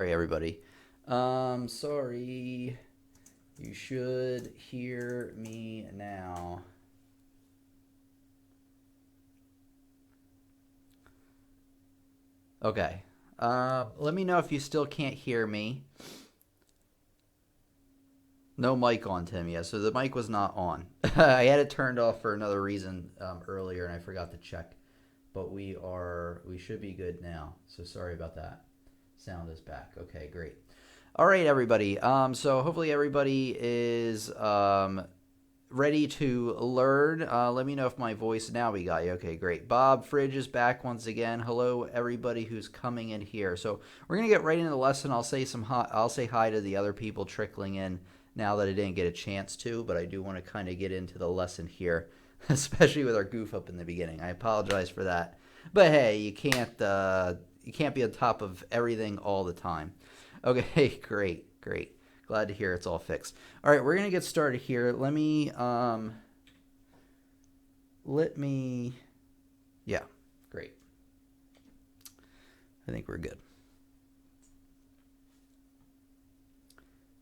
Sorry, everybody. Sorry. You should hear me now. Okay. Let me know if you still can't hear me. No mic on, Tim. Yeah, so the mic was not on. I had it turned off for another reason earlier, and I forgot to check. But we should be good now. So sorry about that. Sound is back. Okay, great. All right, everybody. So hopefully everybody is ready to learn. Let me know if my voice now we got you. Okay, great. Bob Fridge is back once again. Hello, everybody who's coming in here. So we're gonna get right into the lesson. I'll say hi to the other people trickling in now that I didn't get a chance to, but I do want to kind of get into the lesson here, especially with our goof up in the beginning. I apologize for that, but hey, you can't be on top of everything all the time. Okay, great. Glad to hear it's all fixed. All right, we're gonna get started here. Let me, yeah, great. I think we're good.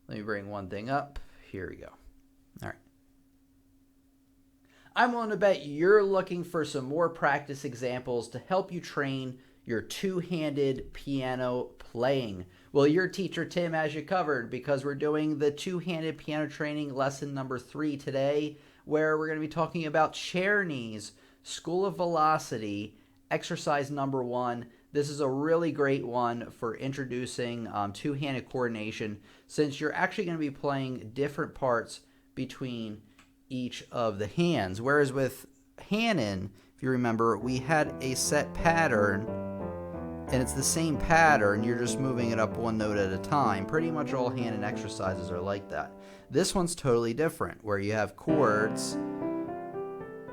Let me bring one thing up. Here we go. All right. I'm willing to bet you're looking for some more practice examples to help you train your two-handed piano playing. Well, your teacher Tim has you covered because we're doing the two-handed piano training lesson number 3 today, where we're going to be talking about Czerny's School of Velocity, exercise number 1. This is a really great one for introducing two-handed coordination, since you're actually going to be playing different parts between each of the hands. Whereas with Hannon, if you remember, we had a set pattern, and it's the same pattern, you're just moving it up one note at a time. Pretty much all Hannon exercises are like that. This one's totally different, where you have chords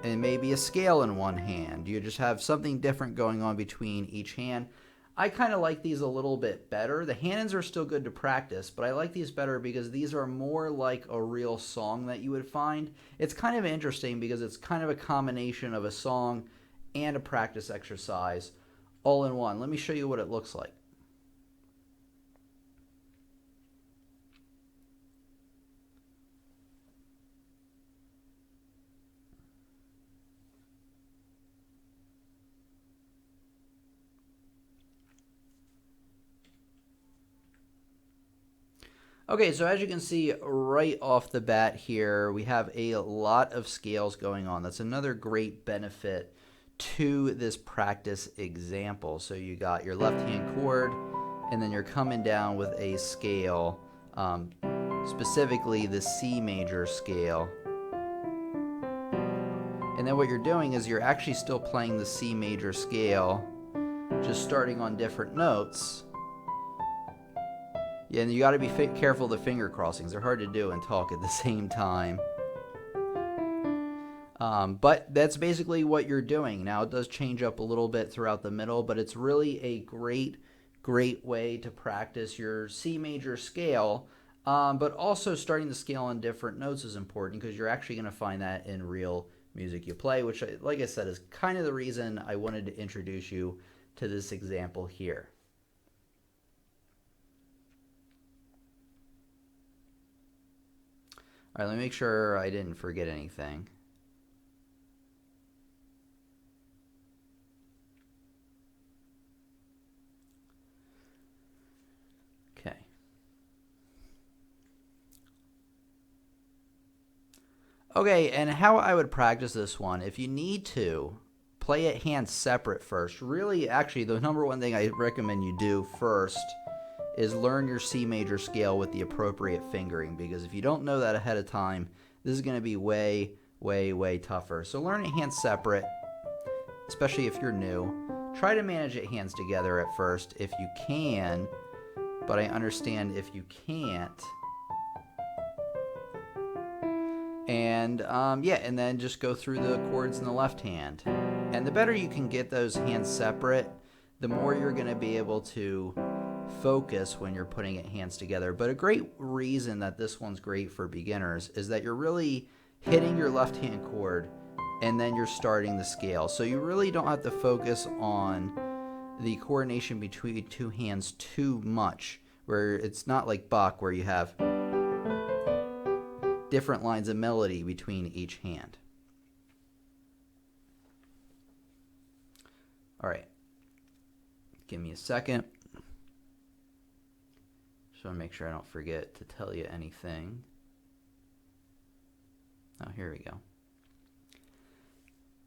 and maybe a scale in one hand. You just have something different going on between each hand. I kind of like these a little bit better. The Hannons are still good to practice, but I like these better because these are more like a real song that you would find. It's kind of interesting because it's kind of a combination of a song and a practice exercise all in one. Let me show you what it looks like. Okay, so as you can see right off the bat here, we have a lot of scales going on. That's another great benefit to this practice example. So you got your left hand chord, and then you're coming down with a scale, specifically the C major scale. And then what you're doing is you're actually still playing the C major scale, just starting on different notes. Yeah, and you got to be careful of the finger crossings. They're hard to do and talk at the same time. But that's basically what you're doing. Now, it does change up a little bit throughout the middle, but it's really a great way to practice your C major scale. But also starting the scale on different notes is important because you're actually going to find that in real music you play, which, like I said, is kind of the reason I wanted to introduce you to this example here. All right, let me make sure I didn't forget anything. Okay. Okay, and how I would practice this one, if you need to, play it hands separate first. Really, actually, the number one thing I recommend you do first is learn your C major scale with the appropriate fingering, because if you don't know that ahead of time, this is going to be way tougher. So learn it hands separate, especially if you're new. Try to manage it hands together at first if you can, but I understand if you can't. And and then just go through the chords in the left hand. And the better you can get those hands separate, the more you're going to be able to focus when you're putting it hands together. But a great reason that this one's great for beginners is that you're really hitting your left hand chord and then you're starting the scale. So you really don't have to focus on the coordination between two hands too much. where it's not like Bach where you have different lines of melody between each hand. All right, give me a second. Just want to make sure I don't forget to tell you anything. Oh, here we go.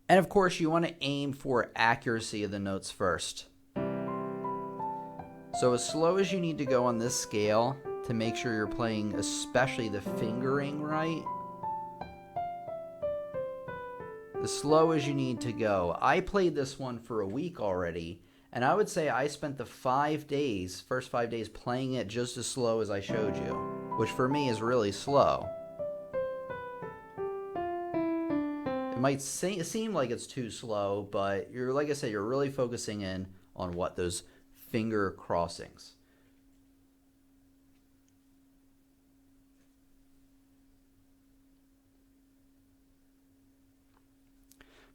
And of course, you want to aim for accuracy of the notes first. So as slow as you need to go on this scale to make sure you're playing especially the fingering right, as slow as you need to go. I played this one for a week already, and I would say I spent the first 5 days playing it just as slow as I showed you, which for me is really slow. It might seem like it's too slow, but you're, like I said, you're really focusing in on what those finger crossings.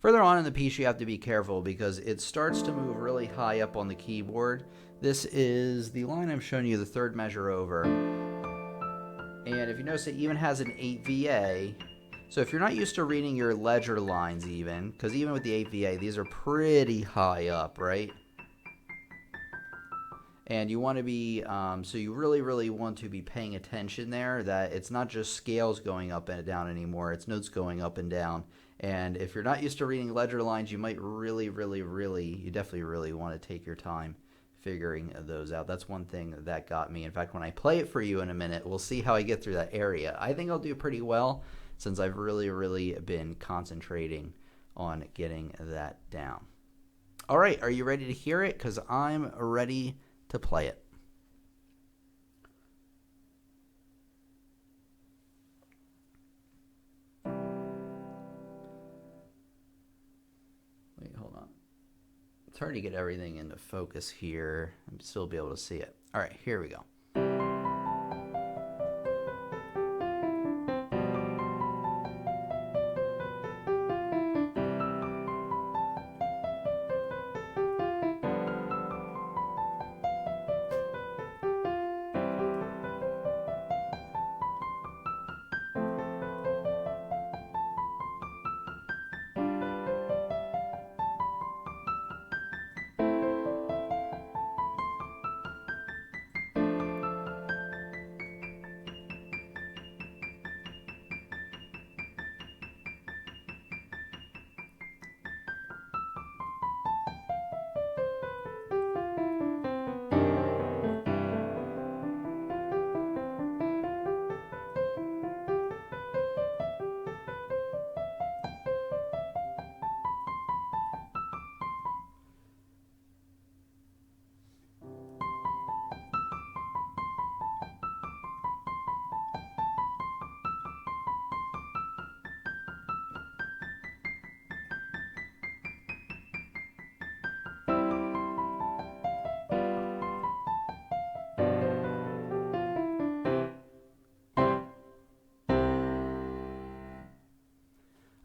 Further on in the piece, you have to be careful because it starts to move really high up on the keyboard. This is the line I'm showing you, the third measure over. And if you notice, it even has an 8VA. So if you're not used to reading your ledger lines even, because even with the 8VA, these are pretty high up, right? And you want to be, so you really, really want to be paying attention there, that it's not just scales going up and down anymore, it's notes going up and down. And if you're not used to reading ledger lines, you might you definitely really want to take your time figuring those out. That's one thing that got me. In fact, when I play it for you in a minute, we'll see how I get through that area. I think I'll do pretty well since I've really been concentrating on getting that down. All right, are you ready to hear it? Because I'm ready to play it. Wait, hold on. It's hard to get everything into focus here and still be able to see it. All right, here we go.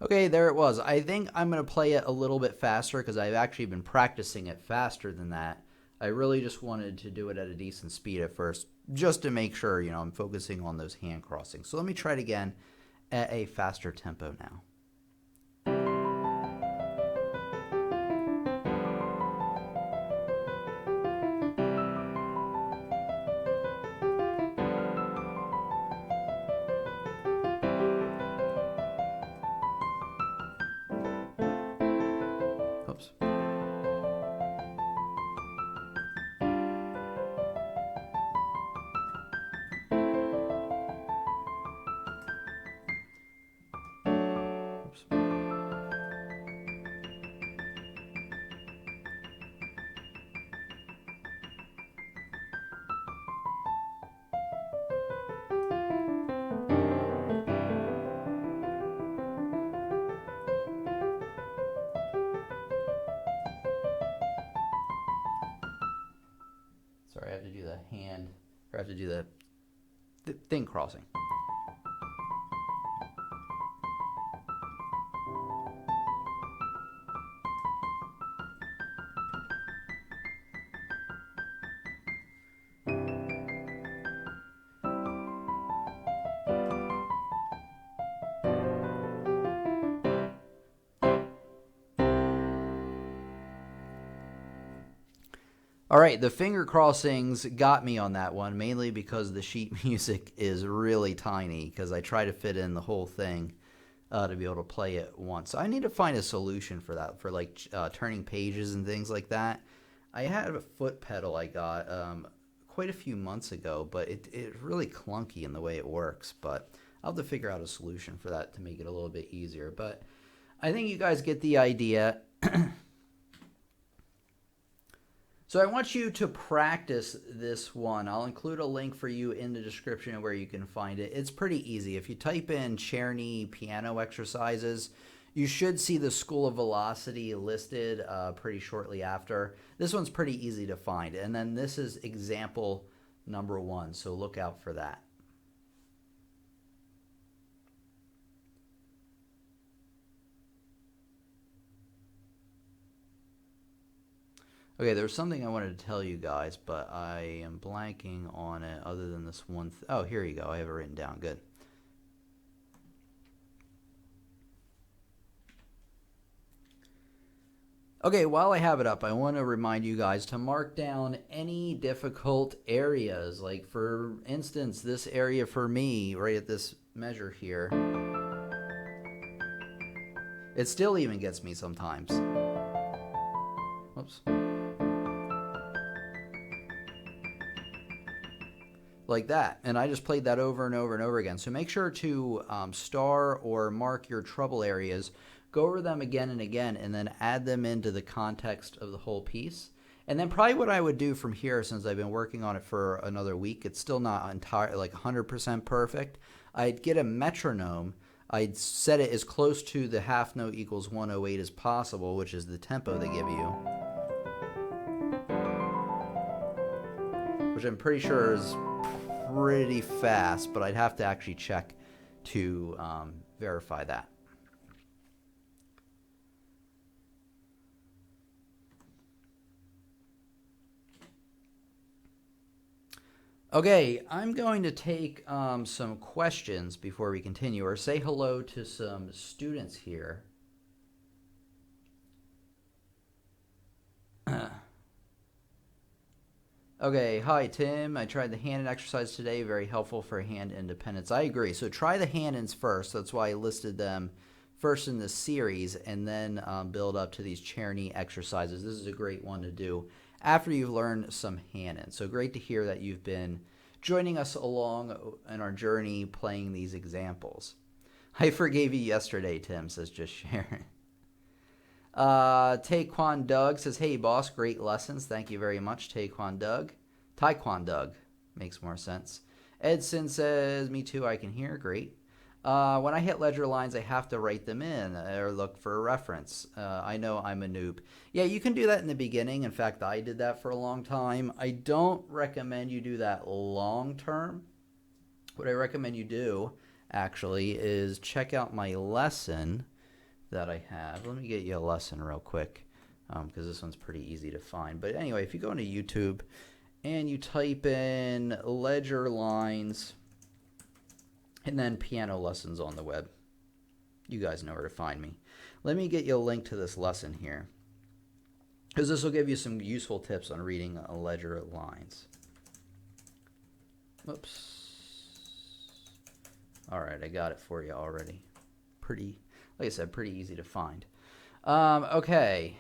Okay, there it was. I think I'm going to play it a little bit faster because I've actually been practicing it faster than that. I really just wanted to do it at a decent speed at first, just to make sure, I'm focusing on those hand crossings. So let me try it again at a faster tempo now. Oops. Oops. Sorry, I have to do the hand, or I have to do the thing crossing. All right, the finger crossings got me on that one, mainly because the sheet music is really tiny, because I try to fit in the whole thing to be able to play it once. I need to find a solution for that, for like turning pages and things like that. I had a foot pedal I got quite a few months ago, but it's really clunky in the way it works. But I'll have to figure out a solution for that to make it a little bit easier. But I think you guys get the idea. So I want you to practice this one. I'll include a link for you in the description where you can find it. It's pretty easy. If you type in Czerny piano exercises, you should see the School of Velocity listed pretty shortly after. This one's pretty easy to find. And then this is example number 1, so look out for that. Okay, there was something I wanted to tell you guys, but I am blanking on it other than this one. Oh, here you go. I have it written down. Good. Okay, while I have it up, I want to remind you guys to mark down any difficult areas. Like, for instance, this area for me, right at this measure here, it still even gets me sometimes. Oops. Like that, and I just played that over and over and over again. So make sure to star or mark your trouble areas, go over them again and again, and then add them into the context of the whole piece. And then probably what I would do from here, since I've been working on it for another week, it's still not entirely like 100% perfect. I'd get a metronome. I'd set it as close to the half note equals 108 as possible, which is the tempo they give you, which I'm pretty sure is pretty fast, but I'd have to actually check to verify that. Okay, I'm going to take some questions before we continue, or say hello to some students here. Okay, hi Tim. I tried the hand-in exercise today. Very helpful for hand independence. I agree. So try the hand-ins first. That's why I listed them first in this series, and then build up to these Czerny exercises. This is a great one to do after you've learned some hand-ins. So great to hear that you've been joining us along in our journey playing these examples. I forgave you yesterday, Tim, says just Sharon. Taekwon Doug says, hey boss, great lessons. Thank you very much, Taekwon Doug. Taekwon Doug makes more sense. Edson says, me too, I can hear. Great. When I hit ledger lines, I have to write them in or look for a reference. I know I'm a noob. Yeah, you can do that in the beginning. In fact, I did that for a long time. I don't recommend you do that long term. What I recommend you do, actually, is check out my lesson that I have. Let me get you a lesson real quick, because this one's pretty easy to find. But anyway, if you go into YouTube and you type in ledger lines and then piano lessons on the web, you guys know where to find me. Let me get you a link to this lesson here, because this will give you some useful tips on reading a ledger lines. Whoops. All right, I got it for you already. Like I said, pretty easy to find. Okay.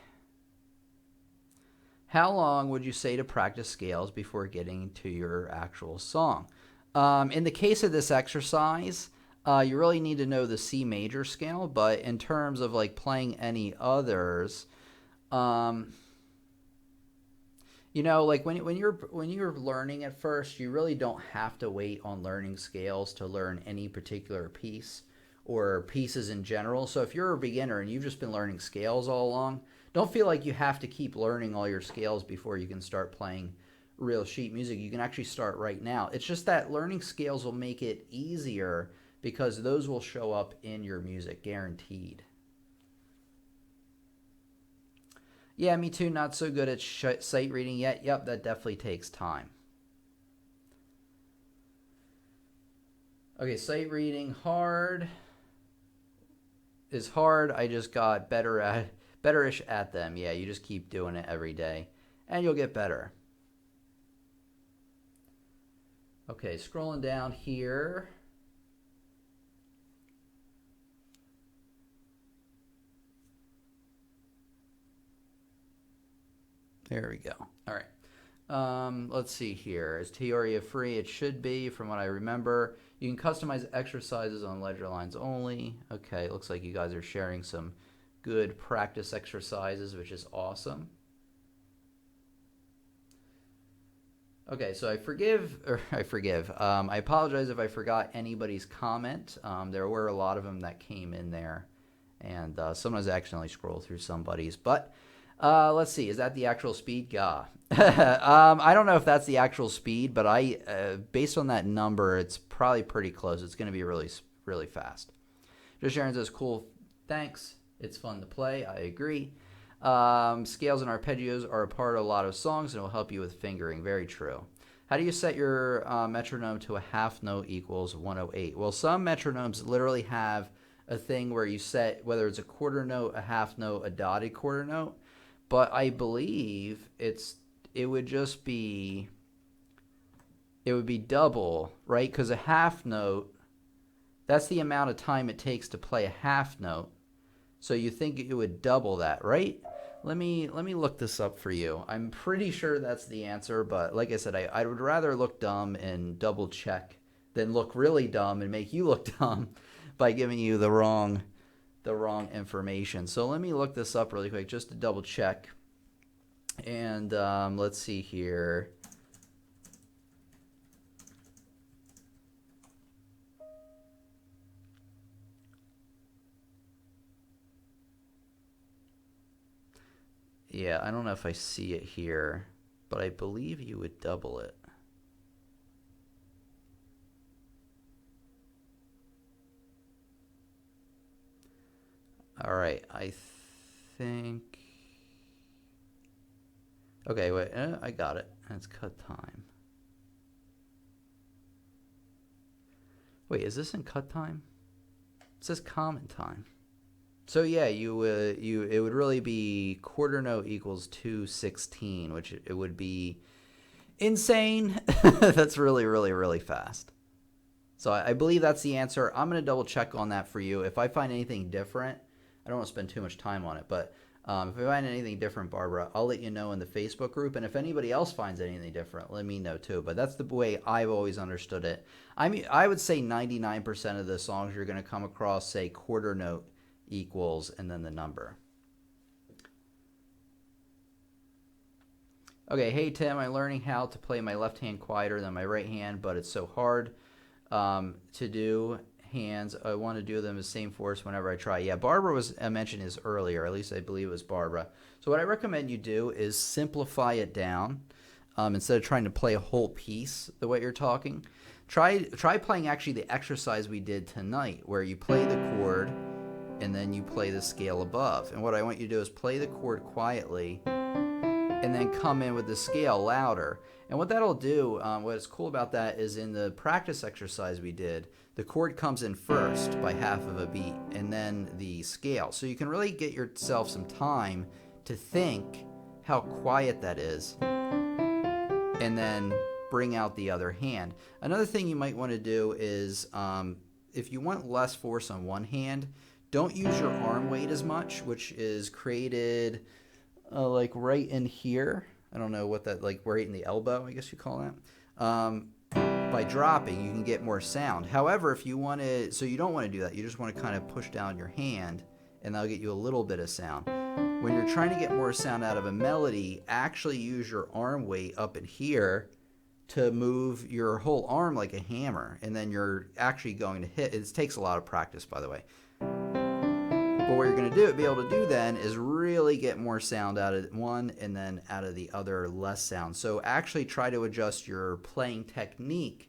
How long would you say to practice scales before getting to your actual song? In the case of this exercise, you really need to know the C major scale, but in terms of like playing any others, you know, like when you're learning at first, you really don't have to wait on learning scales to learn any particular piece or pieces in general. So if you're a beginner and you've just been learning scales all along, don't feel like you have to keep learning all your scales before you can start playing real sheet music. You can actually start right now. It's just that learning scales will make it easier because those will show up in your music, guaranteed. Yeah, me too. Not so good at sight reading yet. Yep, that definitely takes time. Okay, sight reading is hard. I just got betterish at them. Yeah, you just keep doing it every day and you'll get better. Okay, scrolling down here. There we go. All right. Let's see here. Is Teoria free? It should be, from what I remember. You can customize exercises on ledger lines only. Okay, it looks like you guys are sharing some good practice exercises, which is awesome. Okay, so I apologize if I forgot anybody's comment. There were a lot of them that came in there, and sometimes I accidentally scroll through somebody's. But let's see, is that the actual speed? I don't know if that's the actual speed, but based on that number, it's probably pretty close. It's going to be really, really fast. Just Sharon says, cool, thanks. It's fun to play. I agree. Scales and arpeggios are a part of a lot of songs and will help you with fingering. Very true. How do you set your metronome to a half note equals 108? Well, some metronomes literally have a thing where you set whether it's a quarter note, a half note, a dotted quarter note. But I believe it would be double, right? Because a half note, that's the amount of time it takes to play a half note. So you think it would double that, right? Let me look this up for you. I'm pretty sure that's the answer, but like I said, I would rather look dumb and double check than look really dumb and make you look dumb by giving you the wrong information. So let me look this up really quick just to double check. And let's see here. Yeah, I don't know if I see it here, but I believe you would double it. All right, I think... Okay, wait, I got it. It's cut time. Wait, is this in cut time? It says common time. So yeah, it would really be quarter note equals 216, which it would be insane. That's really, really, really fast. So I believe that's the answer. I'm going to double check on that for you. If I find anything different, I don't want to spend too much time on it, but if I find anything different, Barbara, I'll let you know in the Facebook group. And if anybody else finds anything different, let me know too. But that's the way I've always understood it. I mean, I would say 99% of the songs you're going to come across say quarter note equals and then the number. Okay, hey Tim, I'm learning how to play my left hand quieter than my right hand, but it's so hard to do hands. I want to do them the same force whenever I try. Yeah, Barbara mentioned this earlier, at least I believe it was Barbara. So what I recommend you do is simplify it down. Instead of trying to play a whole piece the way you're talking. Try playing actually the exercise we did tonight where you play the chord and then you play the scale above. And what I want you to do is play the chord quietly and then come in with the scale louder. And what that'll do, what's cool about that is in the practice exercise we did, the chord comes in first by half of a beat and then the scale. So you can really get yourself some time to think how quiet that is and then bring out the other hand. Another thing you might want to do is if you want less force on one hand, don't use your arm weight as much, which is created like right in here. I don't know what that, like right in the elbow, I guess you call that. By dropping, you can get more sound. However, if you want to, so you don't want to do that. You just want to kind of push down your hand and that'll get you a little bit of sound. When you're trying to get more sound out of a melody, actually use your arm weight up in here to move your whole arm like a hammer. And then you're actually going to hit. It takes a lot of practice, by the way. But what you're going to be able to do then is really get more sound out of one and then out of the other less sound. So actually try to adjust your playing technique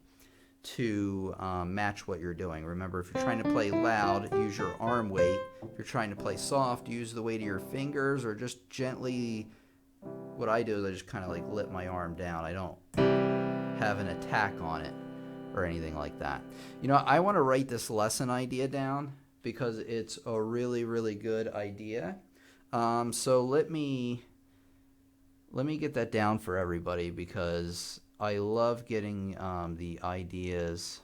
to match what you're doing. Remember, if you're trying to play loud, use your arm weight. If you're trying to play soft, use the weight of your fingers or just gently. What I do is I just kind of like lift my arm down. I don't have an attack on it or anything like that. You know, I want to write this lesson idea down because it's a really, really good idea. So let me get that down for everybody because I love getting the ideas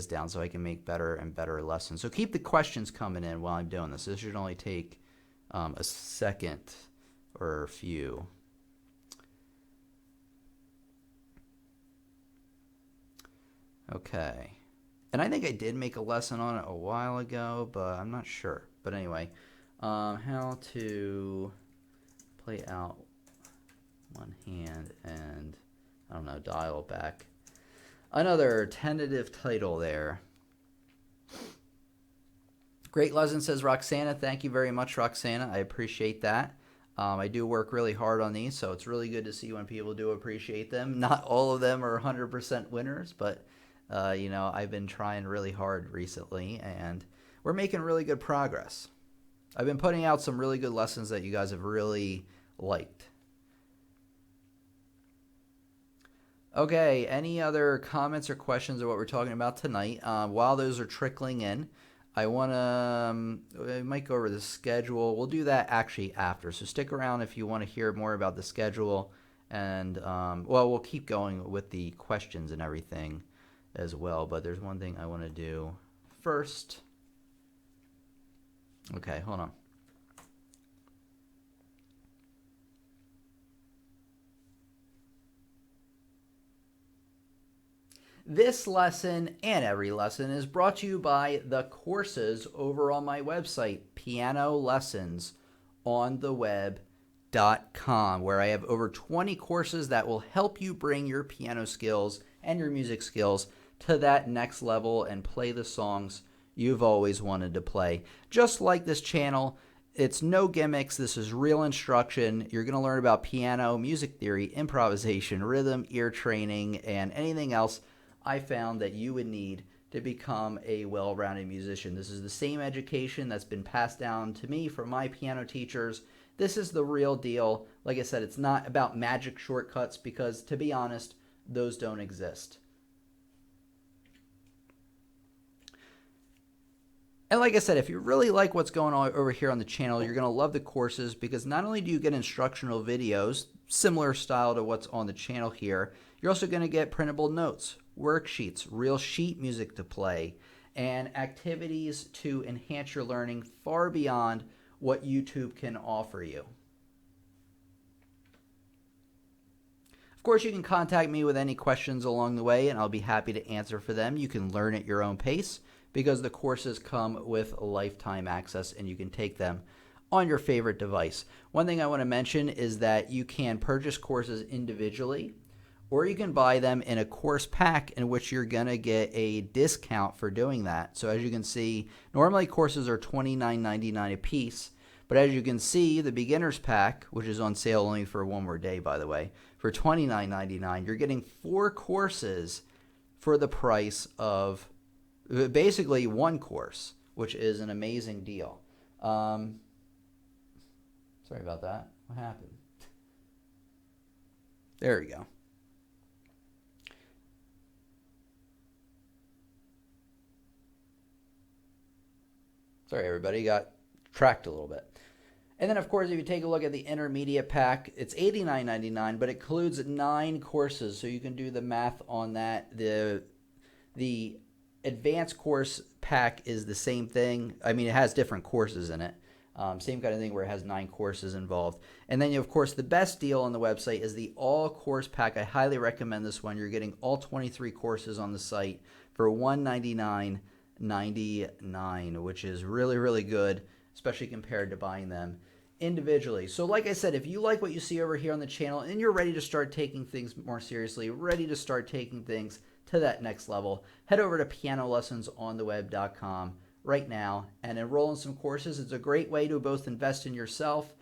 down so I can make better and better lessons. So keep the questions coming in while I'm doing this. This should only take a second or a few. Okay. And I think I did make a lesson on it a while ago, but I'm not sure. But anyway, how to play out one hand and, I don't know, dial back. Another tentative title there. Great lesson, says Roxana. Thank you very much, Roxana. I appreciate that. I do work really hard on these, so it's really good to see when people do appreciate them. Not all of them are 100% winners, but you know, I've been trying really hard recently, and we're making really good progress. I've been putting out some really good lessons that you guys have really liked. Okay, any other comments or questions of what we're talking about tonight? While those are trickling in, I want to, I might go over the schedule. We'll do that actually after, so stick around if you want to hear more about the schedule. And, well, we'll keep going with the questions and everything as well, but there's one thing I want to do first. Okay, hold on. This lesson and every lesson is brought to you by the courses over on my website, pianolessonsontheweb.com, where I have over 20 courses that will help you bring your piano skills and your music skills to that next level and play the songs you've always wanted to play. Just like this channel, it's no gimmicks. This is real instruction. You're going to learn about piano, music theory, improvisation, rhythm, ear training, and anything else I found that you would need to become a well-rounded musician. This is the same education that's been passed down to me from my piano teachers. This is the real deal. Like I said, it's not about magic shortcuts because, to be honest, those don't exist. And like I said, if you really like what's going on over here on the channel, you're going to love the courses because not only do you get instructional videos, similar style to what's on the channel here, you're also going to get printable notes, worksheets, real sheet music to play, and activities to enhance your learning far beyond what YouTube can offer you. Of course, you can contact me with any questions along the way, and I'll be happy to answer for them. You can learn at your own pace because the courses come with lifetime access, and you can take them on your favorite device. One thing I want to mention is that you can purchase courses individually, or you can buy them in a course pack in which you're going to get a discount for doing that. So as you can see, normally courses are $29.99 a piece, but as you can see, the beginner's pack, which is on sale only for one more day, by the way, for $29.99, you're getting 4 courses for the price of basically one course, which is an amazing deal. Sorry about that. What happened? There we go. Sorry, everybody, got tracked a little bit. And then, of course, if you take a look at the intermediate pack, it's $89.99, but it includes 9 courses, so you can do the math on that. The advanced course pack is the same thing. I mean, it has different courses in it. Same kind of thing where it has 9 courses involved. And then, of course, the best deal on the website is the all-course pack. I highly recommend this one. You're getting all 23 courses on the site for $199.99, which is really, really good, especially compared to buying them individually. So like I said, if you like what you see over here on the channel and you're ready to start taking things more seriously, ready to start taking things to that next level, head over to pianolessonsontheweb.com right now and enroll in some courses. It's a great way to both invest in yourself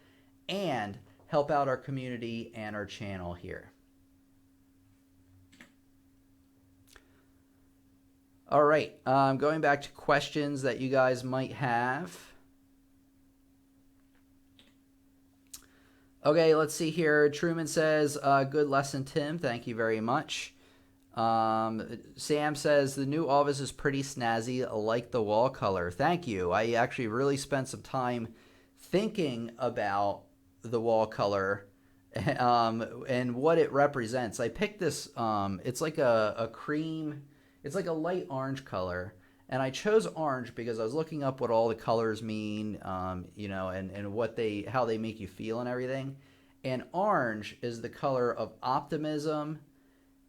and help out our community and our channel here. All right, going back to questions that you guys might have. Okay, let's see here. Truman says, good lesson, Tim. Thank you very much. Sam says, the new office is pretty snazzy. I like the wall color. Thank you. I actually really spent some time thinking about the wall color and what it represents. I picked this. It's like a cream. It's like a light orange color, and I chose orange because I was looking up what all the colors mean, and how they make you feel and everything. And orange is the color of optimism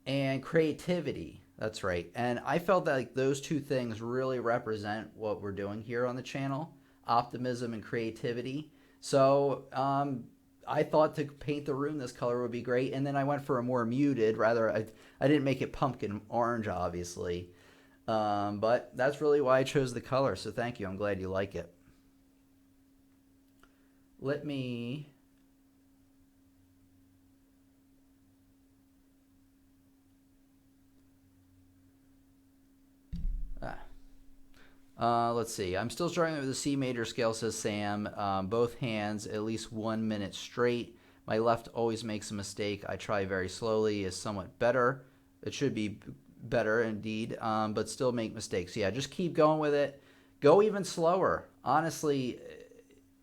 and creativity. That's right. And I felt that like those two things really represent what we're doing here on the channel: optimism and creativity. So I thought to paint the room this color would be great, and then I went for a more muted. I didn't make it pumpkin orange, obviously, but that's really why I chose the color. So thank you. I'm glad you like it. Let me. Let's see. I'm still struggling with the C major scale, says Sam. Both hands, at least 1 minute straight. My left always makes a mistake. I try very slowly. Is somewhat better. It should be better indeed, but still make mistakes. Yeah, just keep going with it. Go even slower. Honestly,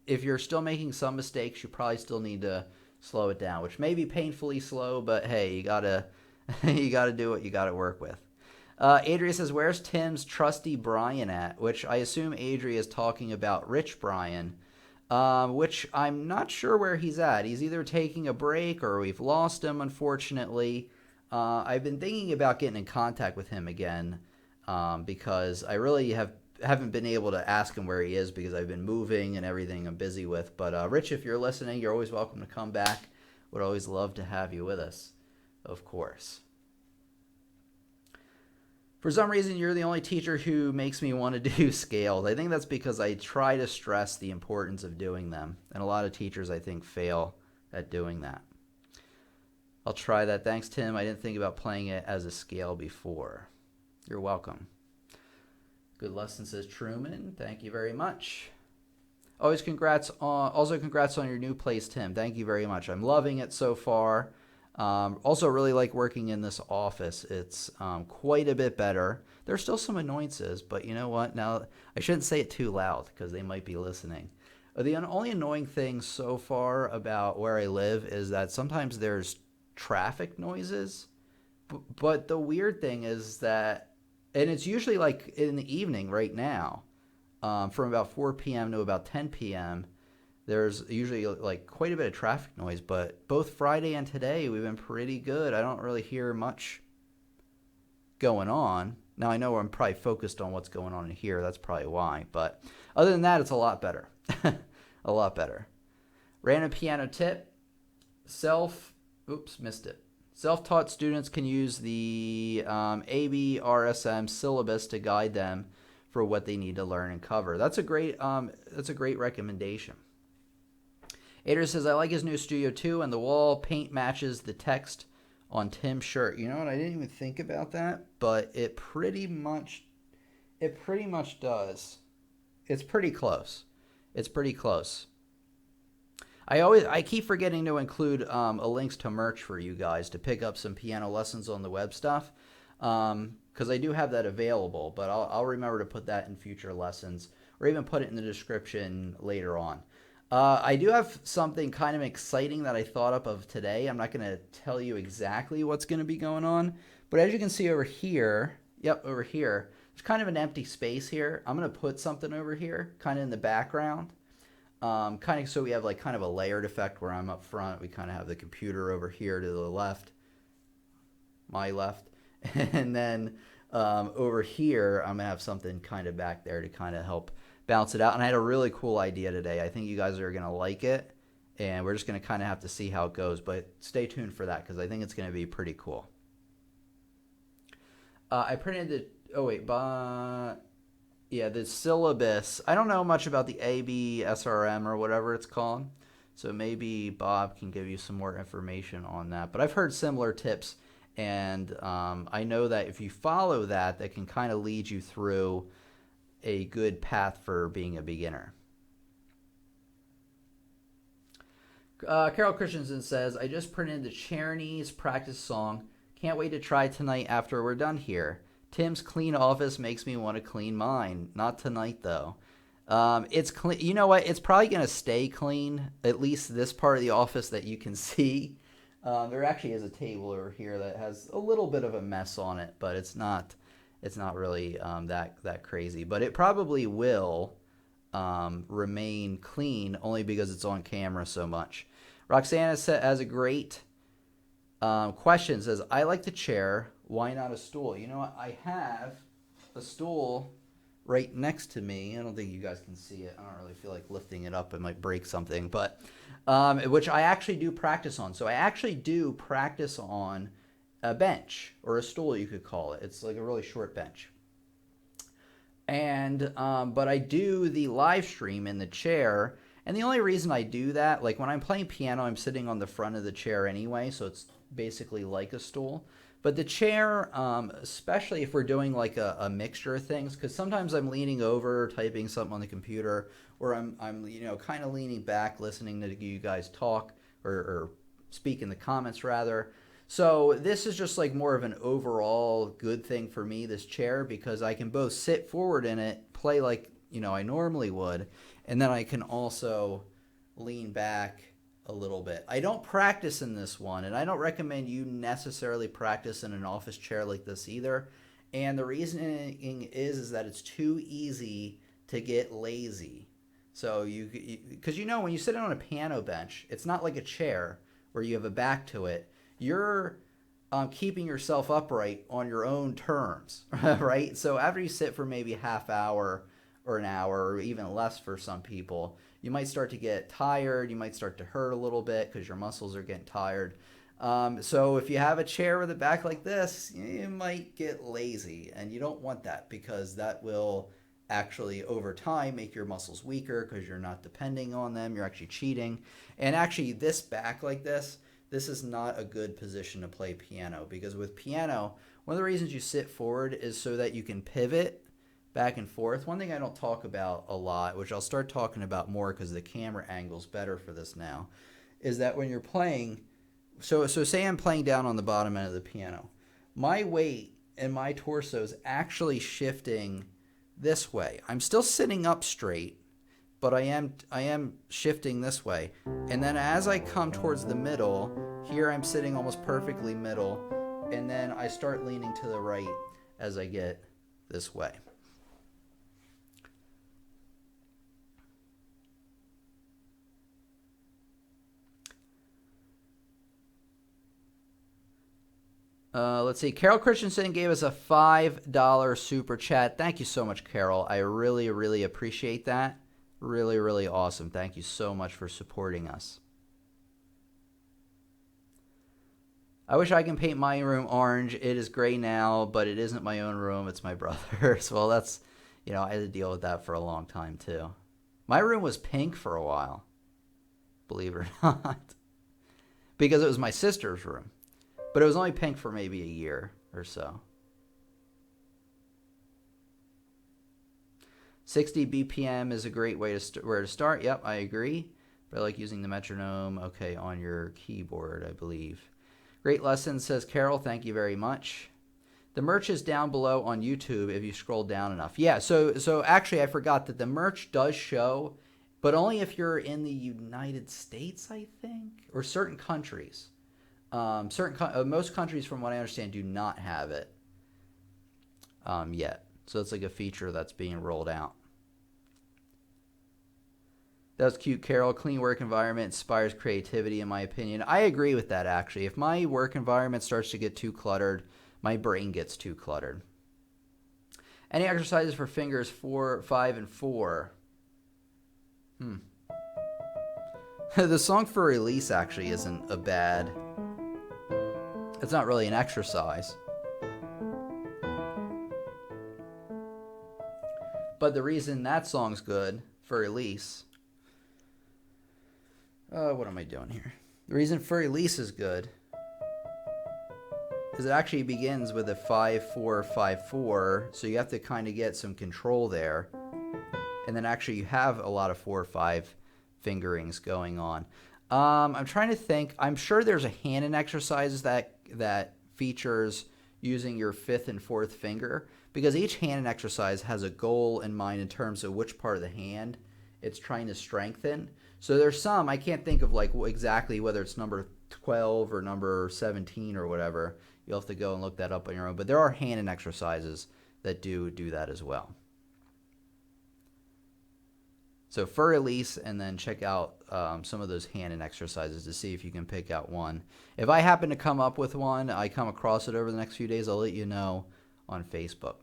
if you're still making some mistakes, you probably still need to slow it down, which may be painfully slow, but hey, you gotta you gotta do what you gotta work with. Adria says, where's Tim's trusty Brian at? Which I assume Adria is talking about Rich Brian, which I'm not sure where he's at. He's either taking a break or we've lost him, unfortunately. I've been thinking about getting in contact with him again because I really haven't been able to ask him where he is because I've been moving and everything I'm busy with. But Rich, if you're listening, you're always welcome to come back. Would always love to have you with us, of course. For some reason, you're the only teacher who makes me want to do scales. I think that's because I try to stress the importance of doing them. And a lot of teachers, I think, fail at doing that. I'll try that. Thanks, Tim. I didn't think about playing it as a scale before. You're welcome. Good lesson, says Truman. Thank you very much. Also, congrats on your new place, Tim. Thank you very much. I'm loving it so far. Also really like working in this office. It's quite a bit better. There's still some annoyances, but you know what? Now, I shouldn't say it too loud because they might be listening. The only annoying thing so far about where I live is that sometimes there's traffic noises. But the weird thing is that, and it's usually like in the evening right now, from about 4 p.m. to about 10 p.m., there's usually like quite a bit of traffic noise, but both Friday and today we've been pretty good. I don't really hear much going on. Now I know I'm probably focused on what's going on in here. That's probably why. But other than that, it's a lot better. A lot better. Random piano tip. Missed it. Self-taught students can use the ABRSM syllabus to guide them for what they need to learn and cover. That's a great recommendation. Ader says, I like his new studio too, and the wall paint matches the text on Tim's shirt. You know what? I didn't even think about that, but it pretty much does. It's pretty close. I keep forgetting to include links to merch for you guys to pick up some piano lessons on the web stuff, because I do have that available, but I'll remember to put that in future lessons or even put it in the description later on. I do have something kind of exciting that I thought up of today. I'm not going to tell you exactly what's going to be going on, but as you can see over here, over here, there's kind of an empty space here. I'm going to put something over here, kind of in the background, kind of so we have like kind of a layered effect where I'm up front. We kind of have the computer over here to the left, my left, and then over here, I'm going to have something kind of back there to kind of help bounce it out. And I had a really cool idea today. I think you guys are going to like it, and we're just going to kind of have to see how it goes, but stay tuned for that because I think it's going to be pretty cool. I printed the syllabus. I don't know much about the ABSRM or whatever it's called, so maybe Bob can give you some more information on that, but I've heard similar tips, and I know that if you follow that can kind of lead you through a good path for being a beginner. Carol Christensen says, I just printed the Czerny's practice song. Can't wait to try tonight after we're done here. Tim's clean office makes me want to clean mine. Not tonight, though. It's clean. You know what? It's probably going to stay clean, at least this part of the office that you can see. There actually is a table over here that has a little bit of a mess on it, but it's not really that crazy. But it probably will remain clean only because it's on camera so much. Roxana has a great question. Says, I like the chair. Why not a stool? You know what? I have a stool right next to me. I don't think you guys can see it. I don't really feel like lifting it up. It might break something, but which I actually do practice on. So I actually do practice on a bench, or a stool you could call it. It's like a really short bench. And but I do the live stream in the chair, and the only reason I do that, like when I'm playing piano, I'm sitting on the front of the chair anyway, so it's basically like a stool. But the chair, especially if we're doing like a mixture of things, because sometimes I'm leaning over, typing something on the computer, or I'm kind of leaning back, listening to you guys talk or speak in the comments rather. So this is just like more of an overall good thing for me, this chair, because I can both sit forward in it, play like I normally would, and then I can also lean back a little bit. I don't practice in this one, and I don't recommend you necessarily practice in an office chair like this either. And the reasoning is that it's too easy to get lazy. So because when you sit on a piano bench, it's not like a chair where you have a back to it. You're keeping yourself upright on your own terms, right? So after you sit for maybe half hour or an hour, or even less for some people, you might start to get tired. You might start to hurt a little bit because your muscles are getting tired. So if you have a chair with a back like this, you might get lazy, and you don't want that, because that will actually over time make your muscles weaker because you're not depending on them. You're actually cheating. And actually this back like this is not a good position to play piano, because with piano, one of the reasons you sit forward is so that you can pivot back and forth. One thing I don't talk about a lot, which I'll start talking about more because the camera angle's better for this now, is that when you're playing, so say I'm playing down on the bottom end of the piano, my weight and my torso is actually shifting this way. I'm still sitting up straight, but I am shifting this way. And then as I come towards the middle, here I'm sitting almost perfectly middle, and then I start leaning to the right as I get this way. Let's see. Carol Christensen gave us a $5 super chat. Thank you so much, Carol. I really, really appreciate that. Really, really awesome. Thank you so much for supporting us. I wish I can paint my room orange. It is gray now, but it isn't my own room. It's my brother's. Well, that's, I had to deal with that for a long time, too. My room was pink for a while, believe it or not, because it was my sister's room. But it was only pink for maybe a year or so. 60 BPM is a great way to where to start. Yep, I agree. But I like using the metronome, okay, on your keyboard, I believe. Great lesson, says Carol. Thank you very much. The merch is down below on YouTube if you scroll down enough. Yeah, so actually I forgot that the merch does show, but only if you're in the United States, I think, or certain countries. Most countries, from what I understand, do not have it yet. So it's like a feature that's being rolled out. That was cute, Carol. Clean work environment inspires creativity, in my opinion. I agree with that, actually. If my work environment starts to get too cluttered, my brain gets too cluttered. Any exercises for fingers 4, 5, and 4? The song for release actually isn't a bad... It's not really an exercise. But the reason that song's good for release... what am I doing here? The reason for release is good is it actually begins with a 5-4-5-4, so you have to kind of get some control there. And then actually you have a lot of 4-5 fingerings going on. I'm trying to think. I'm sure there's a hand-in exercises that features using your 5th and 4th finger, because each hand exercise has a goal in mind in terms of which part of the hand it's trying to strengthen. So there's some, I can't think of like exactly whether it's number 12 or number 17 or whatever. You'll have to go and look that up on your own. But there are hand exercises that do that as well. So for release, and then check out some of those hand exercises to see if you can pick out one. If I happen to come up with one, I come across it over the next few days, I'll let you know on Facebook.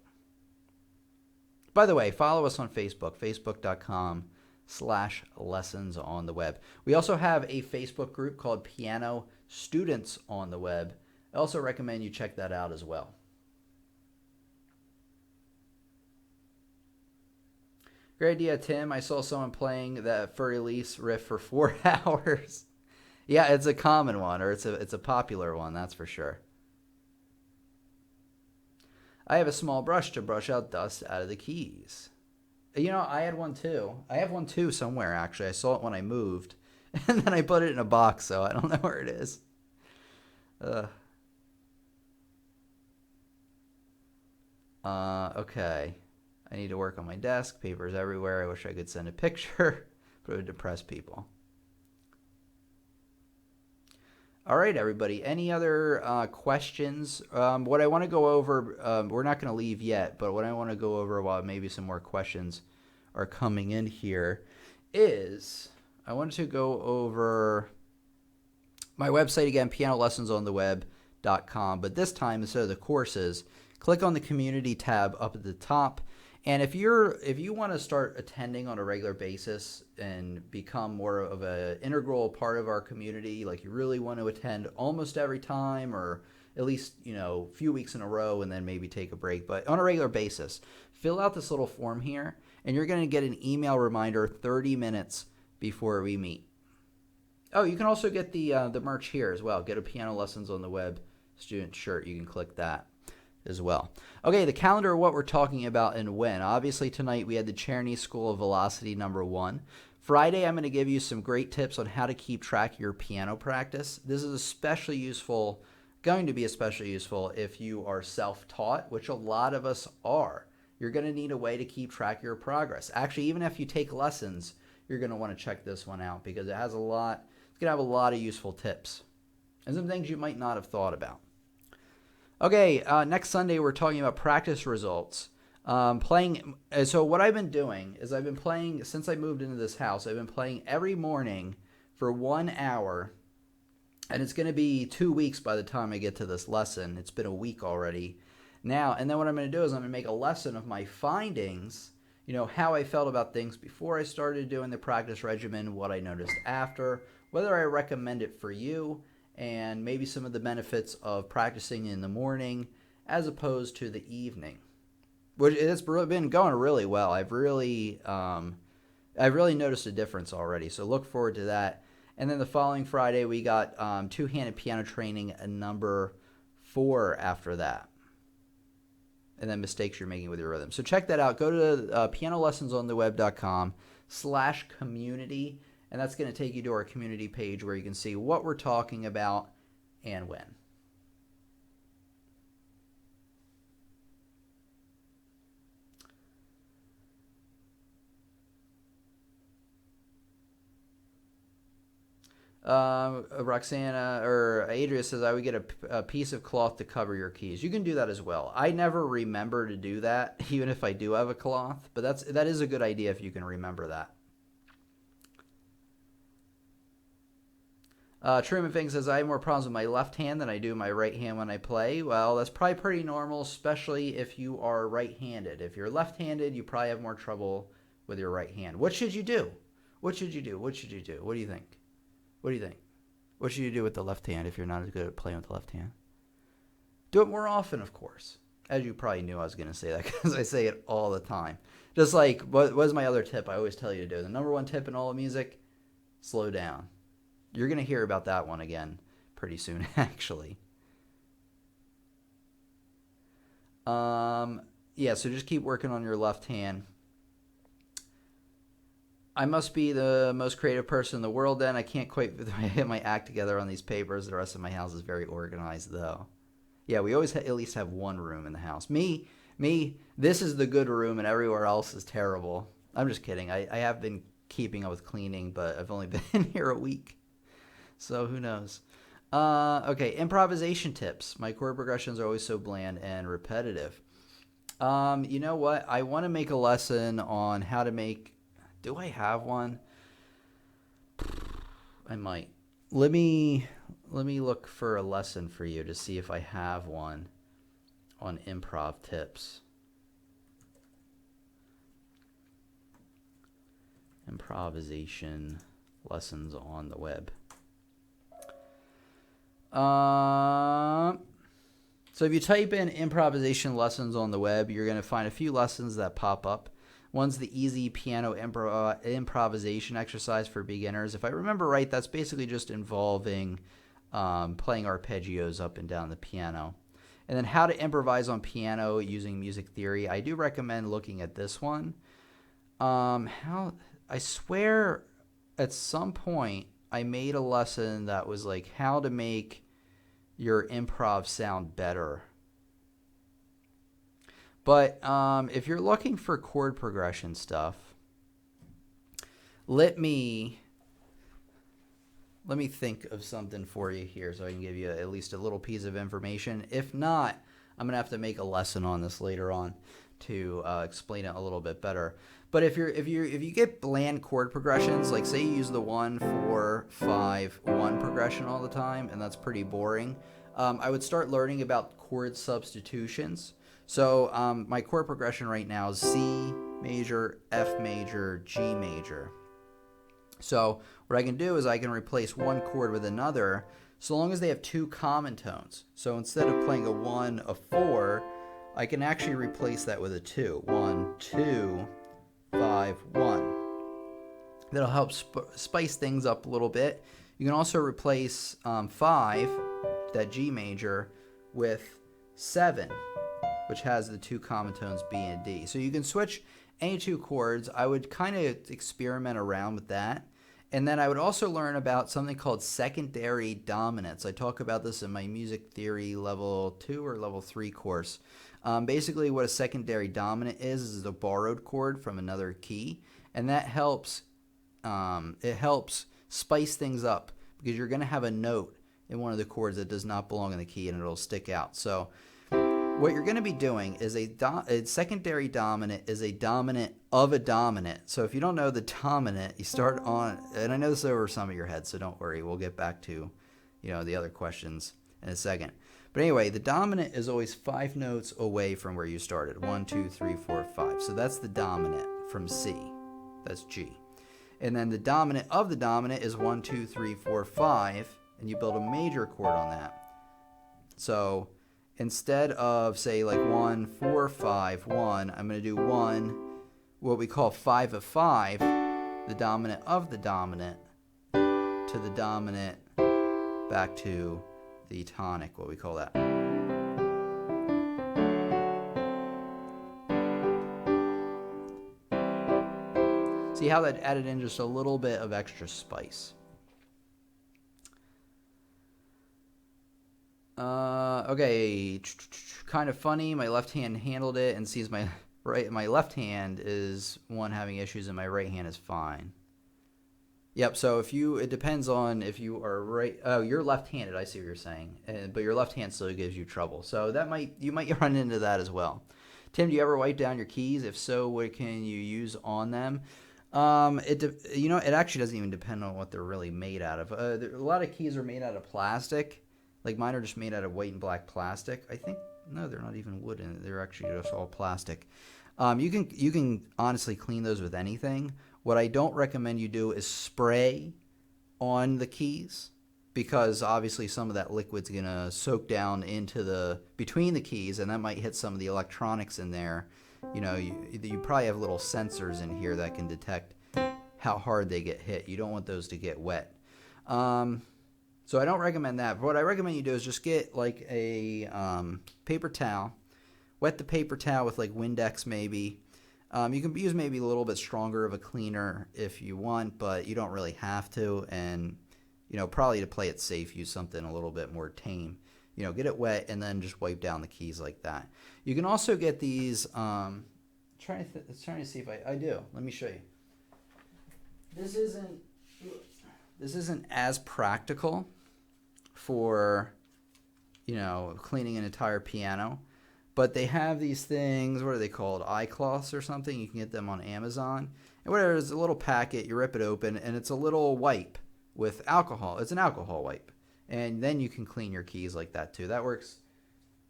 By the way, follow us on Facebook, facebook.com/lessons on the web. We also have a Facebook group called Piano Students on the Web. I also recommend you check that out as well. Great idea, Tim. I saw someone playing that for release riff for 4 hours. Yeah, it's a common one, or it's a popular one, that's for sure. I have a small brush to brush out dust out of the keys. You know, I had one too. I have one too somewhere, actually. I saw it when I moved, and then I put it in a box, so I don't know where it is. Okay. I need to work on my desk. Papers everywhere. I wish I could send a picture, but it would depress people. All right, everybody. Any other questions? What I want to go over, we're not going to leave yet, but what I want to go over while maybe some more questions are coming in here is I wanted to go over my website again, pianolessonsontheweb.com, but this time instead of the courses, click on the community tab up at the top. And if you want to start attending on a regular basis and become more of an integral part of our community, like you really want to attend almost every time or at least, a few weeks in a row and then maybe take a break, but on a regular basis, fill out this little form here and you're going to get an email reminder 30 minutes before we meet. Oh, you can also get the merch here as well. Get a Piano Lessons on the Web student shirt. You can click that as well. Okay, the calendar of what we're talking about and when. Obviously tonight we had the Czerny School of Velocity #1. Friday I'm going to give you some great tips on how to keep track of your piano practice. This is going to be especially useful if you are self-taught, which a lot of us are. You're going to need a way to keep track of your progress. Actually, even if you take lessons, you're going to want to check this one out because it's going to have a lot of useful tips and some things you might not have thought about. Okay, next Sunday we're talking about practice results. So what I've been doing is I've been playing, since I moved into this house, I've been playing every morning for 1 hour, and it's going to be 2 weeks by the time I get to this lesson. It's been a week already now, and then what I'm going to do is I'm going to make a lesson of my findings, how I felt about things before I started doing the practice regimen, what I noticed after, whether I recommend it for you, and maybe some of the benefits of practicing in the morning as opposed to the evening, which it's been going really well. I've really noticed a difference already, so look forward to that. And then the following Friday, we got two-handed piano training number 4 after that, and then mistakes you're making with your rhythm. So check that out. Go to pianolessonsontheweb.com/community. And that's going to take you to our community page where you can see what we're talking about and when. Roxana or Adria says, I would get a piece of cloth to cover your keys. You can do that as well. I never remember to do that, even if I do have a cloth. But that is a good idea if you can remember that. Truman Fink says, I have more problems with my left hand than I do my right hand when I play. Well, that's probably pretty normal, especially if you are right-handed. If you're left-handed, you probably have more trouble with your right hand. What should you do? What should you do? What should you do? What do you think? What do you think? What should you do with the left hand if you're not as good at playing with the left hand? Do it more often, of course. As you probably knew I was going to say that because I say it all the time. Just like, what was my other tip I always tell you to do? The number 1 tip in all of music, slow down. You're going to hear about that one again pretty soon, actually. Yeah, so just keep working on your left hand. I must be the most creative person in the world then. I can't quite get my act together on these papers. The rest of my house is very organized, though. Yeah, we always at least have one room in the house. Me This is the good room and everywhere else is terrible. I'm just kidding. I have been keeping up with cleaning, but I've only been here a week. So who knows? Okay, improvisation tips. My chord progressions are always so bland and repetitive. You know what? I want to make a lesson on how to make... Do I have one? I might. Let me look for a lesson for you to see if I have one on improv tips. Improvisation lessons on the web. So if you type in improvisation lessons on the web, you're going to find a few lessons that pop up. One's the easy piano improvisation exercise for beginners. If I remember right, that's basically just involving playing arpeggios up and down the piano. And then how to improvise on piano using music theory. I do recommend looking at this one. I swear at some point I made a lesson that was like how to make your improv sound better. But if you're looking for chord progression stuff, let me think of something for you here so I can give you at least a little piece of information. If not, I'm going to have to make a lesson on this later on to explain it a little bit better. But if you get bland chord progressions, like say you use the 1 4 5 1 progression all the time, and that's pretty boring, I would start learning about chord substitutions. So my chord progression right now is C major, F major, G major. So what I can do is I can replace one chord with another so long as they have two common tones. So instead of playing a 1, a 4, I can actually replace that with a 2. 1, 2, 5, 1. That'll help spice things up a little bit. You can also replace 5, that G major, with 7, which has the two common tones B and D. So you can switch any two chords. I would kind of experiment around with that. And then I would also learn about something called secondary dominants. I talk about this in my music theory level 2 or level 3 course. Basically what a secondary dominant is a borrowed chord from another key. And that helps, it helps spice things up because you're going to have a note in one of the chords that does not belong in the key and it'll stick out. So what you're going to be doing is a secondary dominant is a dominant of a dominant. So if you don't know the dominant, you start on, and I know this is over some of your heads, so don't worry. We'll get back to, the other questions in a second. But anyway, the dominant is always 5 notes away from where you started. 1, 2, 3, 4, 5. So that's the dominant from C. That's G. And then the dominant of the dominant is 1, 2, 3, 4, 5, and you build a major chord on that. So instead of, say, like 1, 4, 5, 1, I'm going to do 1, what we call 5 of 5, the dominant of the dominant, to the dominant, back to the tonic, what we call that. See how that added in just a little bit of extra spice. Okay, kind of funny. My left hand handled it and sees my left hand is one having issues and my right hand is fine. Yep, so it depends on if you are right. Oh, you're left-handed, I see what you're saying. But your left hand still gives you trouble. So you might run into that as well. Tim, do you ever write down your keys? If so, what can you use on them? It actually doesn't even depend on what they're really made out of. A lot of keys are made out of plastic. Like mine are just made out of white and black plastic. I think, no, they're not even wooden. They're actually just all plastic. You can honestly clean those with anything. What I don't recommend you do is spray on the keys because obviously some of that liquid's going to soak down into between the keys and that might hit some of the electronics in there. You probably have little sensors in here that can detect how hard they get hit. You don't want those to get wet. So I don't recommend that. But what I recommend you do is just get like a paper towel, wet the paper towel with like Windex maybe. You can use maybe a little bit stronger of a cleaner if you want, but you don't really have to. And, probably to play it safe, use something a little bit more tame. get it wet and then just wipe down the keys like that. You can also get these, trying to see if I do. Let me show you. This isn't as practical for, cleaning an entire piano, but they have these things, what are they called? Eye cloths or something. You can get them on Amazon. And whatever, it's a little packet, you rip it open, and it's a little wipe with alcohol. It's an alcohol wipe. And then you can clean your keys like that too. That works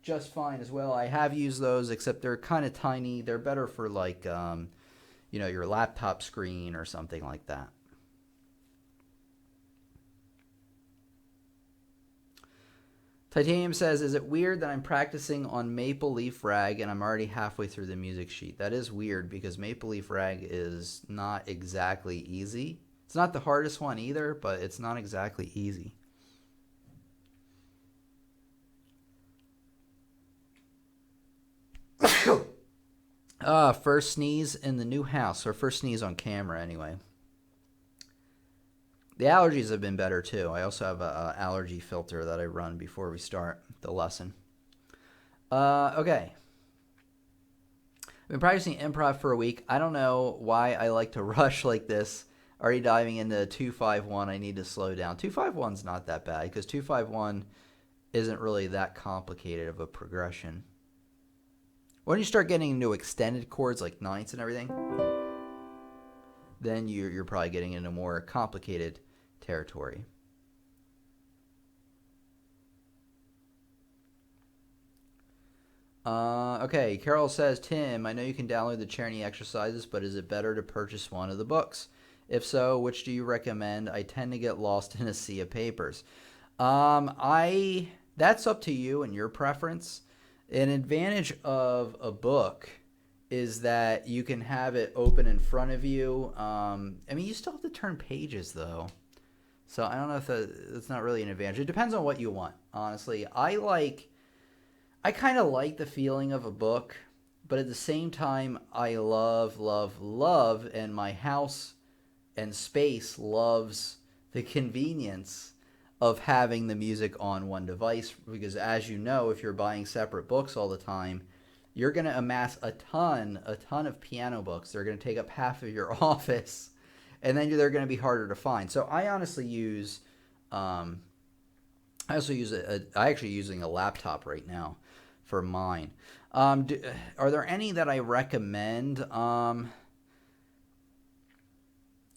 just fine as well. I have used those, except they're kind of tiny. They're better for like, your laptop screen or something like that. Titanium says, is it weird that I'm practicing on Maple Leaf Rag and I'm already halfway through the music sheet? That is weird because Maple Leaf Rag is not exactly easy. It's not the hardest one either, but it's not exactly easy. First sneeze in the new house, or first sneeze on camera anyway. The allergies have been better too. I also have an allergy filter that I run before we start the lesson. Okay. I've been practicing improv for a week. I don't know why I like to rush like this. Already diving into 251. I need to slow down. 251's not that bad because 251 isn't really that complicated of a progression. When you start getting into extended chords like ninths and everything, then you're probably getting into more complicated territory. Okay, Carol says, Tim, I know you can download the Czerny exercises, but is it better to purchase one of the books? If so, which do you recommend? I tend to get lost in a sea of papers. That's up to you and your preference. An advantage of a book is that you can have it open in front of you. You still have to turn pages, though. So I don't know if that's not really an advantage. It depends on what you want, honestly. I kind of like the feeling of a book, but at the same time, I love, and my house and space loves the convenience of having the music on one device, because as you know, if you're buying separate books all the time, you're going to amass a ton of piano books. They're going to take up half of your office, and then they're going to be harder to find. So I honestly use, I'm actually using a laptop right now for mine. Are there any that I recommend?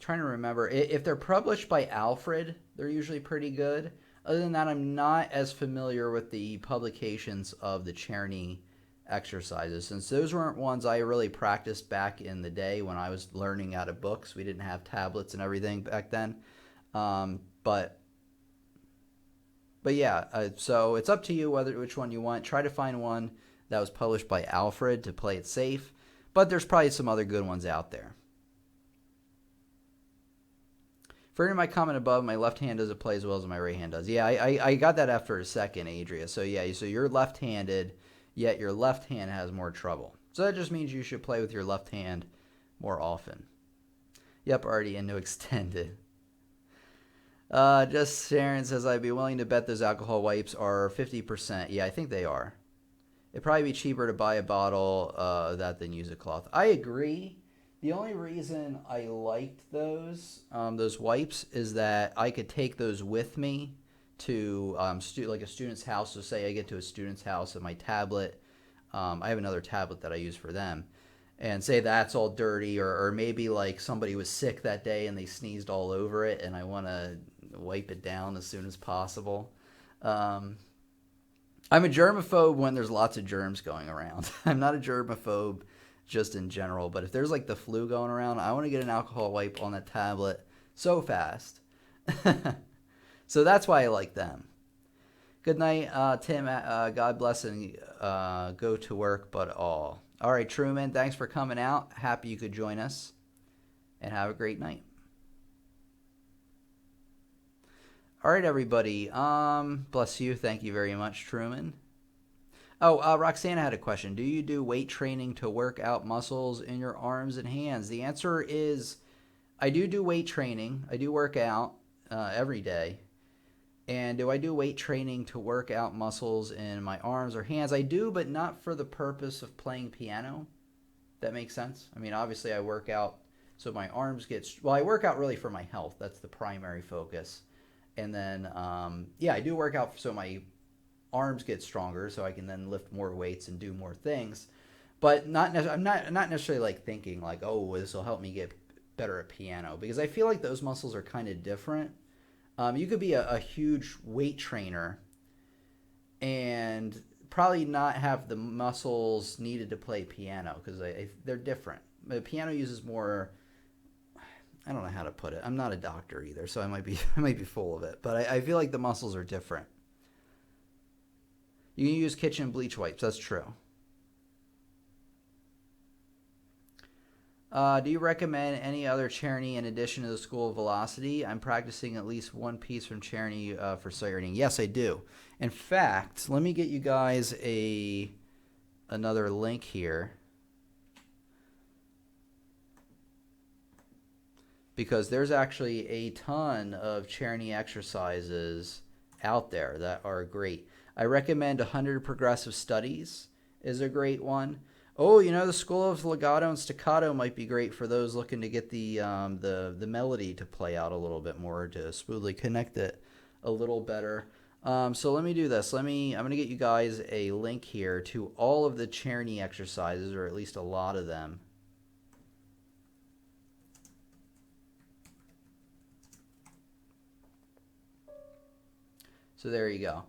Trying to remember. If they're published by Alfred, they're usually pretty good. Other than that, I'm not as familiar with the publications of the Czerny exercises, since those weren't ones I really practiced back in the day when I was learning out of books. We didn't have tablets and everything back then. But yeah, so it's up to you which one you want. Try to find one that was published by Alfred to play it safe, but there's probably some other good ones out there. Referring to my comment above, my left hand doesn't play as well as my right hand does. Yeah, I got that after a second, Adria. So yeah, so you're left-handed, yet your left hand has more trouble. So that just means you should play with your left hand more often. Yep, already into extended. Just Sharon says, I'd be willing to bet those alcohol wipes are 50%. Yeah, I think they are. It'd probably be cheaper to buy a bottle of that than use a cloth. I agree. The only reason I liked those wipes is that I could take those with me to like a student's house. So say I get to a student's house and my tablet, I have another tablet that I use for them, and say that's all dirty, or maybe like somebody was sick that day and they sneezed all over it and I want to wipe it down as soon as possible. I'm a germaphobe when there's lots of germs going around. I'm not a germaphobe just in general, but if there's like the flu going around, I want to get an alcohol wipe on that tablet so fast. So that's why I like them. Good night, Tim. God bless, and go to work, but all. All right, Truman, thanks for coming out. Happy you could join us, and have a great night. All right, everybody. Bless you. Thank you very much, Truman. Oh, Roxana had a question. Do you do weight training to work out muscles in your arms and hands? The answer is I do weight training. I do work out every day. And do I do weight training to work out muscles in my arms or hands? I do, but not for the purpose of playing piano. That makes sense. I mean, obviously I work out so my arms get, well, I work out really for my health. That's the primary focus. And then, yeah, I do work out so my arms get stronger so I can then lift more weights and do more things. But I'm not necessarily like thinking like, oh, this will help me get better at piano, because I feel like those muscles are kind of different. You could be a huge weight trainer and probably not have the muscles needed to play piano, because they're different. The piano uses more, I don't know how to put it. I'm not a doctor either, so I might be full of it. But I feel like the muscles are different. You can use kitchen bleach wipes. That's true. Do you recommend any other Czerny in addition to the School of Velocity? I'm practicing at least one piece from Czerny for sight reading. Yes, I do. In fact, let me get you guys another link here, because there's actually a ton of Czerny exercises out there that are great. I recommend 100 Progressive Studies is a great one. Oh, you know, the School of Legato and Staccato might be great for those looking to get the melody to play out a little bit more, to smoothly connect it a little better. So let me do this. I'm going to get you guys a link here to all of the Czerny exercises, or at least a lot of them. So there you go.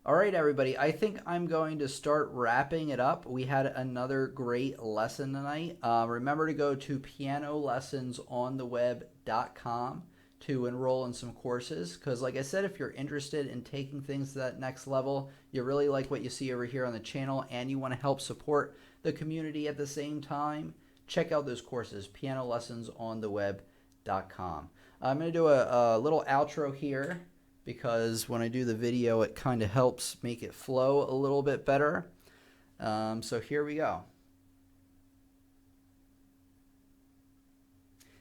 All right, everybody, I think I'm going to start wrapping it up. We had another great lesson tonight. Remember to go to pianolessonsontheweb.com to enroll in some courses, because like I said, if you're interested in taking things to that next level, you really like what you see over here on the channel, and you want to help support the community at the same time, check out those courses, pianolessonsontheweb.com. I'm going to do a little outro here, because when I do the video, it kind of helps make it flow a little bit better. So here we go.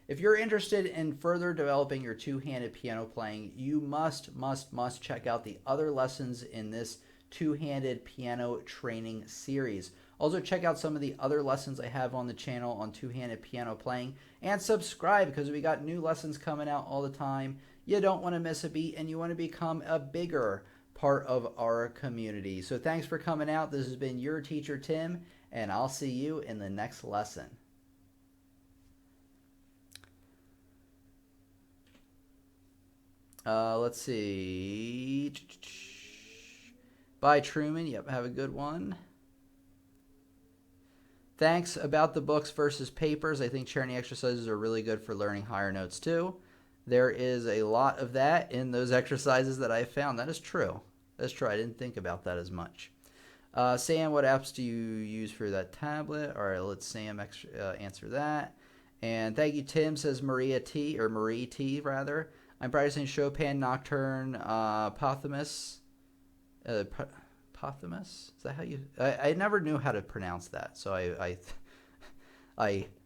If you're interested in further developing your two-handed piano playing, you must check out the other lessons in this two-handed piano training series. Also, check out some of the other lessons I have on the channel on two-handed piano playing, and subscribe, because we got new lessons coming out all the time. You don't want to miss a beat, and you want to become a bigger part of our community. So thanks for coming out. This has been your teacher, Tim, and I'll see you in the next lesson. Let's see. Bye, Truman. Yep, have a good one. Thanks. About the books versus papers, I think Czerny exercises are really good for learning higher notes too. There is a lot of that in those exercises that I found. That is true. That's true. I didn't think about that as much. Sam, what apps do you use for that tablet? All right, let Sam answer that. And thank you, Tim, says Maria T, or Marie T, rather. I'm practicing Chopin Nocturne Pothamus. Pothamus? Is that how you... I never knew how to pronounce that, so I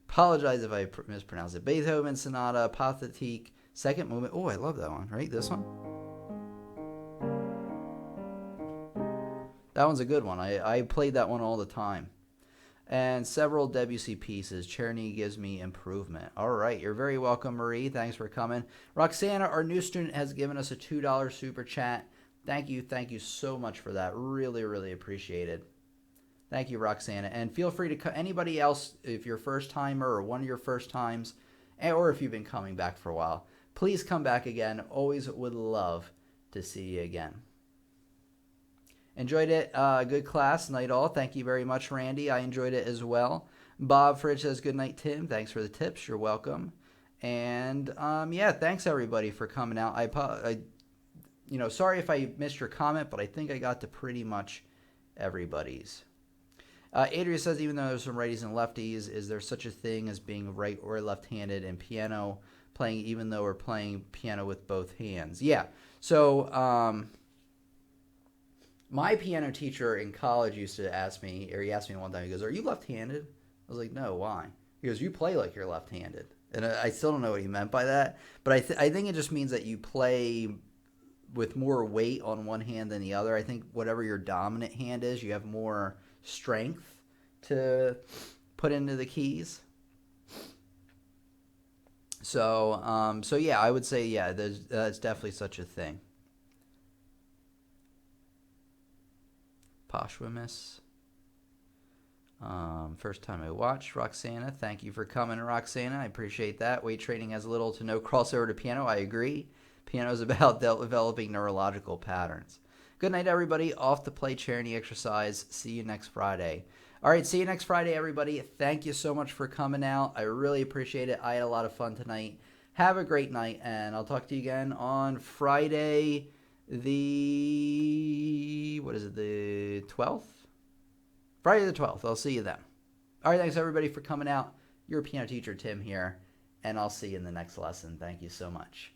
apologize if I mispronounce it. Beethoven Sonata, Pathétique, second movement. Oh, I love that one, right? This one? That one's a good one. I played that one all the time. And several Debussy pieces. Czerny gives me improvement. All right, you're very welcome, Marie. Thanks for coming. Roxana, our new student, has given us a $2 super chat. Thank you so much for that. Really, really appreciate it. Thank you, Roxana. And feel free to anybody else, if you're a first timer or one of your first times, or if you've been coming back for a while, please come back again. Always would love to see you again. Enjoyed it. Good class. Night all. Thank you very much, Randy. I enjoyed it as well. Bob Fridge says, good night, Tim. Thanks for the tips. You're welcome. And yeah, thanks everybody for coming out. Sorry if I missed your comment, but I think I got to pretty much everybody's. Adria says, even though there's some righties and lefties, is there such a thing as being right or left-handed in piano playing, even though we're playing piano with both hands? Yeah. So my piano teacher in college used to ask me, or he asked me one time, he goes, are you left-handed? I was like, no, why? He goes, you play like you're left-handed. And I still don't know what he meant by that, but I think it just means that you play with more weight on one hand than the other. I think whatever your dominant hand is, you have more strength to put into the keys. So yeah, I would say, yeah, that's definitely such a thing. Posthumous. First time I watched. Roxana, thank you for coming, Roxana. I appreciate that. Weight training has little to no crossover to piano. I agree. Piano is about developing neurological patterns. Good night, everybody. Off to play Czerny exercise. See you next Friday. All right, see you next Friday, everybody. Thank you so much for coming out. I really appreciate it. I had a lot of fun tonight. Have a great night, and I'll talk to you again on Friday, the 12th? Friday the 12th. I'll see you then. All right, thanks, everybody, for coming out. Your piano teacher, Tim, here, and I'll see you in the next lesson. Thank you so much.